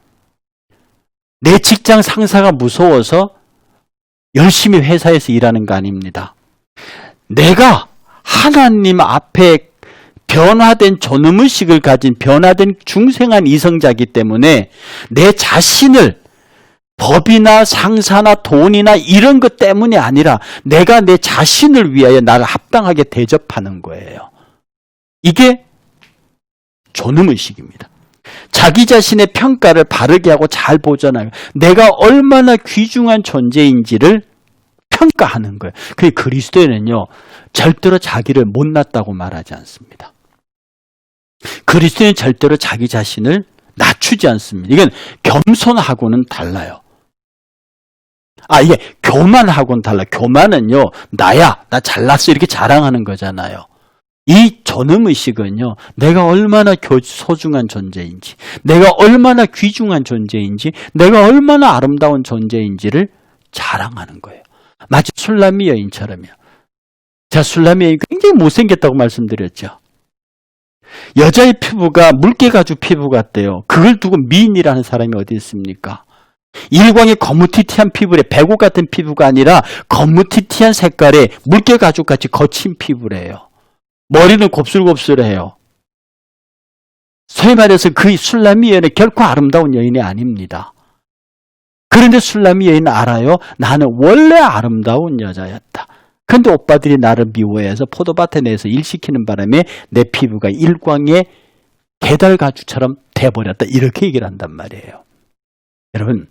Speaker 1: 내 직장 상사가 무서워서 열심히 회사에서 일하는 거 아닙니다. 내가 하나님 앞에 변화된 존엄의식을 가진 변화된 중생한 이성자이기 때문에 내 자신을 법이나 상사나 돈이나 이런 것 때문이 아니라 내가 내 자신을 위하여 나를 합당하게 대접하는 거예요. 이게 존엄의식입니다. 자기 자신의 평가를 바르게 하고 잘 보존하고 내가 얼마나 귀중한 존재인지를 평가하는 거예요. 그 그리스도인은요, 절대로 자기를 못났다고 말하지 않습니다. 그리스도인은 절대로 자기 자신을 낮추지 않습니다. 이건 겸손하고는 달라요. 이게 교만하고는 달라요. 교만은요, 나야, 나 잘났어 이렇게 자랑하는 거잖아요. 이 존엄의식은요, 내가 얼마나 소중한 존재인지, 내가 얼마나 귀중한 존재인지, 내가 얼마나 아름다운 존재인지를 자랑하는 거예요. 마치 술람미 여인처럼요. 제가 술람미 여인 굉장히 못생겼다고 말씀드렸죠. 여자의 피부가 물개가죽 피부 같대요. 그걸 두고 미인이라는 사람이 어디 있습니까? 일광의 거무튀튀한 피부래. 배고 같은 피부가 아니라 거무튀튀한 색깔의 물개가죽같이 거친 피부래요. 머리는 곱슬곱슬해요. 소위 말해서 그 술람미 여인은 결코 아름다운 여인이 아닙니다. 그런데 술람미 여인은 알아요. 나는 원래 아름다운 여자였다. 그런데 오빠들이 나를 미워해서 포도밭에 내서 일시키는 바람에 내 피부가 일광의 게달가죽처럼 돼버렸다. 이렇게 얘기를 한단 말이에요. 여러분,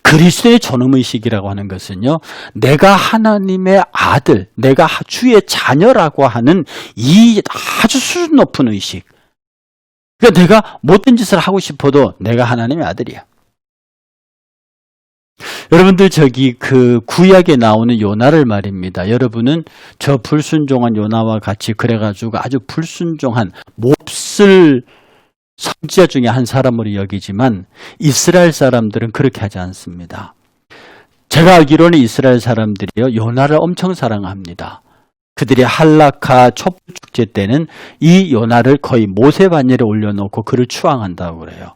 Speaker 1: 그리스도의 존엄의식이라고 하는 것은요, 내가 하나님의 아들, 내가 주의 자녀라고 하는 이 아주 수준 높은 의식. 그러니까 내가 못된 짓을 하고 싶어도 내가 하나님의 아들이야. 여러분들 그 구약에 나오는 요나를 말입니다. 여러분은 저 불순종한 요나와 같이 그래가지고 아주 불순종한 몹쓸 선지자 중에 한 사람으로 여기지만 이스라엘 사람들은 그렇게 하지 않습니다. 제가 알기로는 이스라엘 사람들이요, 요나를 엄청 사랑합니다. 그들이 할라카 촛불축제 때는 이 요나를 거의 모세반열에 올려놓고 그를 추앙한다고 그래요.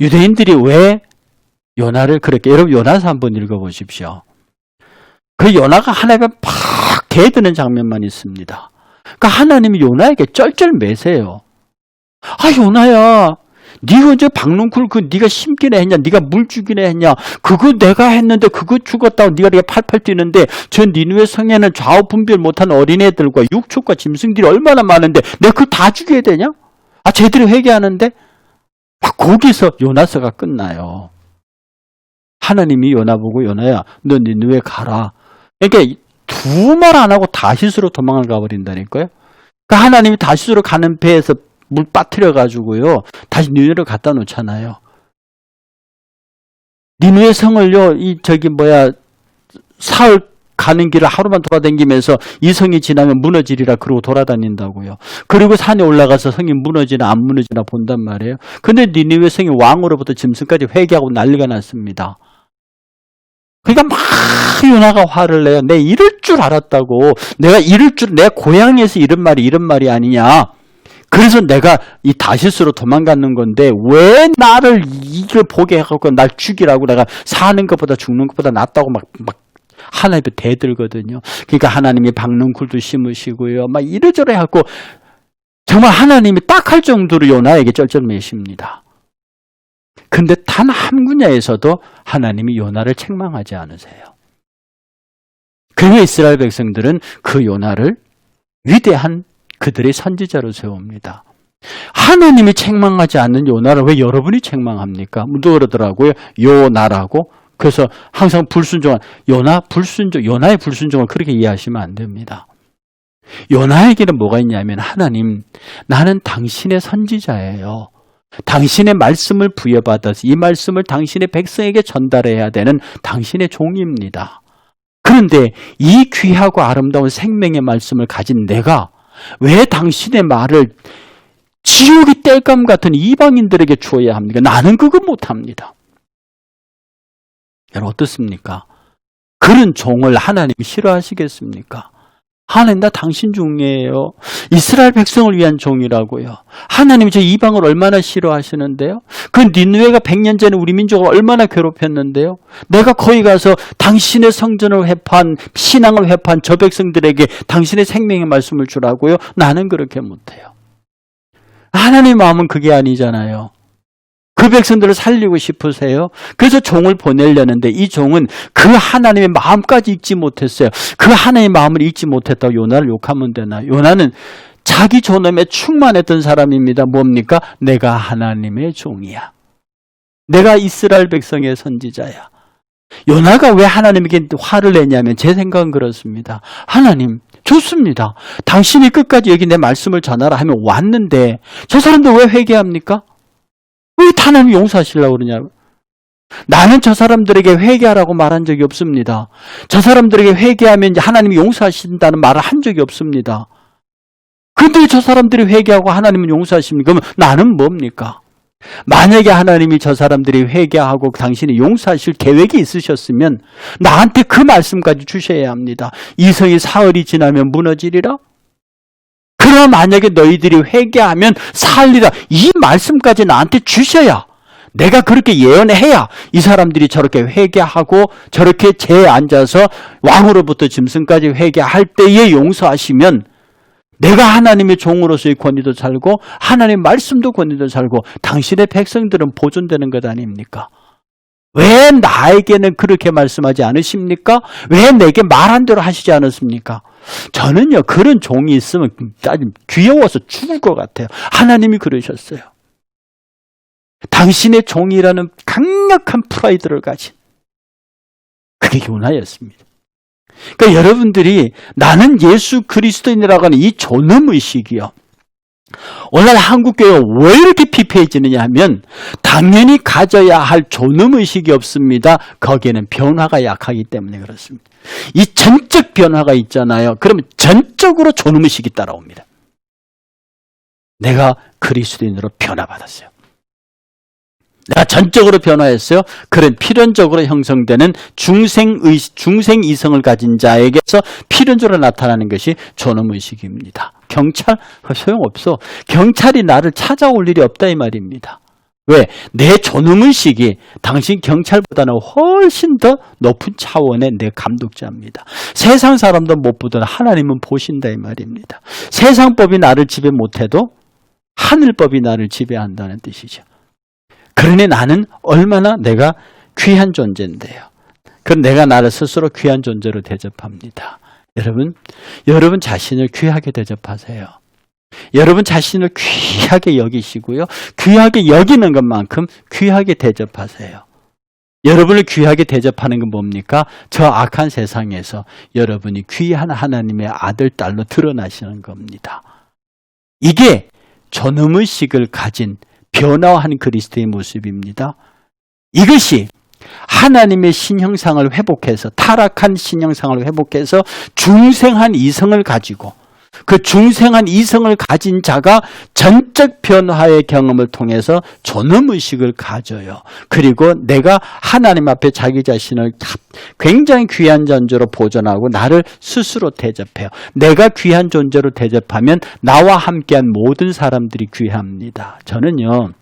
Speaker 1: 유대인들이 왜 요나를 그렇게, 여러분 요나서 한번 읽어보십시오. 그 요나가 하나님에 팍 개드는 장면만 있습니다. 그러니까 하나님이 요나에게 쩔쩔매세요. 요나야, 네가 이제 박농쿨 네가 심기나 했냐, 네가 물 주기나 했냐, 그거 내가 했는데 그거 죽었다고 네가 팔팔 뛰는데 저 니느웨 성에는 좌우 분별 못한 어린애들과 육축과 짐승들이 얼마나 많은데 내가 그걸 다 죽여야 되냐? 쟤들이 회개하는데 막 거기서 요나서가 끝나요. 하나님이 요나 보고 요나야, 너 니느웨 가라. 그러니까 두 말 안 하고 다시스로 도망을 가버린다니까요. 그러니까 하나님이 다시스로 가는 배에서 물 빠뜨려 가지고요, 다시 니느웨로 갖다 놓잖아요. 니느웨 성을요, 사흘 가는 길을 하루만 돌아다니면서 이 성이 지나면 무너지리라 그러고 돌아다닌다고요. 그리고 산에 올라가서 성이 무너지나 안 무너지나 본단 말이에요. 근데 니느웨 성이 왕으로부터 짐승까지 회개하고 난리가 났습니다. 그러니까 막 요나가 화를 내요. 내 이럴 줄 알았다고. 내가 내 고향에서 이런 말이 아니냐. 그래서 내가 이 다시스로 도망갔는 건데 왜 나를 이걸 보게 해갖고 날 죽이라고, 내가 사는 것보다 죽는 것보다 낫다고 막 하나님께 대들거든요. 그러니까 하나님이 박농쿨도 심으시고요, 막 이래저래 해갖고 정말 하나님이 딱할 정도로 요나에게 쩔쩔매십니다. 근데 단 한 분야에서도 하나님이 요나를 책망하지 않으세요. 그리고 이스라엘 백성들은 그 요나를 위대한 그들의 선지자로 세웁니다. 하나님이 책망하지 않는 요나를 왜 여러분이 책망합니까? 누가 그러더라고요. 요나라고. 그래서 항상 불순종한 요나의 불순종을 그렇게 이해하시면 안 됩니다. 요나에게는 뭐가 있냐면, 하나님, 나는 당신의 선지자예요. 당신의 말씀을 부여받아서 이 말씀을 당신의 백성에게 전달해야 되는 당신의 종입니다. 그런데 이 귀하고 아름다운 생명의 말씀을 가진 내가 왜 당신의 말을 지옥의 땔감 같은 이방인들에게 주어야 합니까? 나는 그거 못합니다. 여러분 어떻습니까? 그런 종을 하나님이 싫어하시겠습니까? 하나님, 나 당신 종이에요. 이스라엘 백성을 위한 종이라고요. 하나님이 저 이방을 얼마나 싫어하시는데요. 그 니느웨가 100년 전에 우리 민족을 얼마나 괴롭혔는데요. 내가 거기 가서 당신의 성전을 회파한, 신앙을 회파한 저 백성들에게 당신의 생명의 말씀을 주라고요. 나는 그렇게 못해요. 하나님의 마음은 그게 아니잖아요. 그 백성들을 살리고 싶으세요? 그래서 종을 보내려는데 이 종은 그 하나님의 마음까지 읽지 못했어요. 그 하나님의 마음을 읽지 못했다고 요나를 욕하면 되나? 요나는 자기 존엄에 충만했던 사람입니다. 뭡니까? 내가 하나님의 종이야. 내가 이스라엘 백성의 선지자야. 요나가 왜 하나님에게 화를 내냐면 제 생각은 그렇습니다. 하나님, 좋습니다. 당신이 끝까지 여기 내 말씀을 전하라 하면 왔는데 저 사람들 왜 회개합니까? 왜 하나님 용서하시려고 그러냐고. 나는 저 사람들에게 회개하라고 말한 적이 없습니다. 저 사람들에게 회개하면 이제 하나님이 용서하신다는 말을 한 적이 없습니다. 그런데 저 사람들이 회개하고 하나님은 용서하십니까? 그러면 나는 뭡니까? 만약에 하나님이 저 사람들이 회개하고 당신이 용서하실 계획이 있으셨으면 나한테 그 말씀까지 주셔야 합니다. 이성이 사흘이 지나면 무너지리라? 그러나 만약에 너희들이 회개하면 살리라. 이 말씀까지 나한테 주셔야, 내가 그렇게 예언해야 이 사람들이 저렇게 회개하고 저렇게 재에 앉아서 왕으로부터 짐승까지 회개할 때에 용서하시면 내가 하나님의 종으로서의 권위도 살고 하나님의 말씀도 권위도 살고 당신의 백성들은 보존되는 것 아닙니까? 왜 나에게는 그렇게 말씀하지 않으십니까? 왜 내게 말한 대로 하시지 않았습니까? 저는요, 그런 종이 있으면 아주 귀여워서 죽을 것 같아요. 하나님이 그러셨어요. 당신의 종이라는 강력한 프라이드를 가진, 그게 요나였습니다. 그러니까 여러분들이 나는 예수 그리스도인이라고 하는 이 존엄의식이요, 오늘 한국교회가 왜 이렇게 피폐해지느냐 하면 당연히 가져야 할 존엄의식이 없습니다. 거기에는 변화가 약하기 때문에 그렇습니다. 이 전적 변화가 있잖아요. 그러면 전적으로 존엄의식이 따라옵니다. 내가 그리스도인으로 변화받았어요. 내가 전적으로 변화했어요. 그런 필연적으로 형성되는 중생이성을 가진 자에게서 필연적으로 나타나는 것이 존엄의식입니다. 경찰? 소용없어. 경찰이 나를 찾아올 일이 없다 이 말입니다. 왜? 내 존엄의식이 당신 경찰보다는 훨씬 더 높은 차원의 내 감독자입니다. 세상 사람도 못 보던 하나님은 보신다 이 말입니다. 세상법이 나를 지배 못해도 하늘법이 나를 지배한다는 뜻이죠. 그러니 나는 얼마나 내가 귀한 존재인데요. 그럼 내가 나를 스스로 귀한 존재로 대접합니다. 여러분 자신을 귀하게 대접하세요. 여러분 자신을 귀하게 여기시고요. 귀하게 여기는 것만큼 귀하게 대접하세요. 여러분을 귀하게 대접하는 건 뭡니까? 저 악한 세상에서 여러분이 귀한 하나님의 아들, 딸로 드러나시는 겁니다. 이게 존엄의식을 가진 변화한 그리스도의 모습입니다. 이것이 하나님의 신형상을 회복해서, 타락한 신형상을 회복해서 중생한 이성을 가지고, 그 중생한 이성을 가진 자가 전적 변화의 경험을 통해서 존엄의식을 가져요. 그리고 내가 하나님 앞에 자기 자신을 굉장히 귀한 존재로 보존하고 나를 스스로 대접해요. 내가 귀한 존재로 대접하면 나와 함께한 모든 사람들이 귀합니다. 저는요,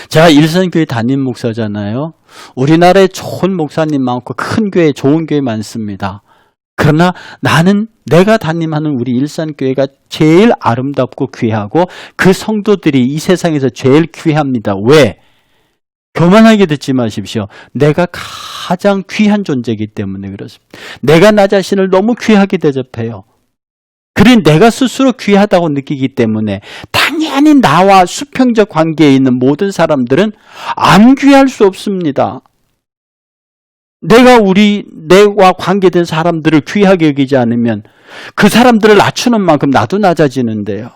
Speaker 1: 제가 일선교회 담임 목사잖아요. 우리나라에 좋은 목사님 많고 큰 교회, 좋은 교회 많습니다. 그러나 나는 내가 담임하는 우리 일산교회가 제일 아름답고 귀하고 그 성도들이 이 세상에서 제일 귀합니다. 왜? 교만하게 듣지 마십시오. 내가 가장 귀한 존재이기 때문에 그렇습니다. 내가 나 자신을 너무 귀하게 대접해요. 그러니 내가 스스로 귀하다고 느끼기 때문에 당연히 나와 수평적 관계에 있는 모든 사람들은 안 귀할 수 없습니다. 내가 내와 관계된 사람들을 귀하게 여기지 않으면 그 사람들을 낮추는 만큼 나도 낮아지는데요.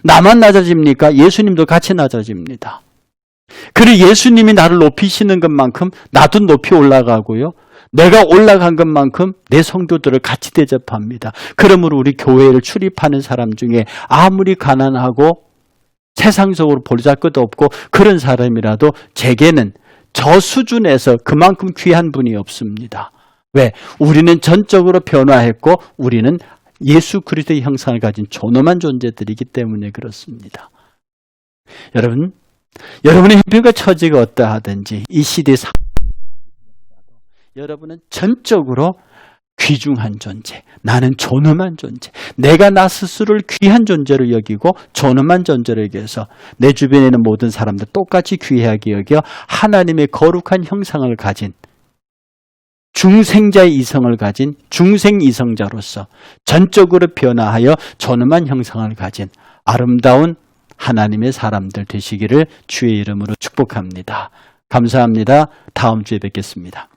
Speaker 1: 나만 낮아집니까? 예수님도 같이 낮아집니다. 그리고 예수님이 나를 높이시는 것만큼 나도 높이 올라가고요. 내가 올라간 것만큼 내 성도들을 같이 대접합니다. 그러므로 우리 교회를 출입하는 사람 중에 아무리 가난하고 세상적으로 볼자것도 없고 그런 사람이라도 제게는 저 수준에서 그만큼 귀한 분이 없습니다. 왜? 우리는 전적으로 변화했고 우리는 예수 그리스도의 형상을 가진 존엄한 존재들이기 때문에 그렇습니다. 여러분의 형편과 처지가 어떠하든지 이 시대의 여러분은 전적으로 귀중한 존재, 나는 존엄한 존재, 내가 나 스스로를 귀한 존재로 여기고 존엄한 존재로 여겨서 내 주변에 있는 모든 사람들 똑같이 귀하게 여겨 하나님의 거룩한 형상을 가진 중생자의 이성을 가진 중생이성자로서 전적으로 변화하여 존엄한 형상을 가진 아름다운 하나님의 사람들 되시기를 주의 이름으로 축복합니다. 감사합니다. 다음 주에 뵙겠습니다.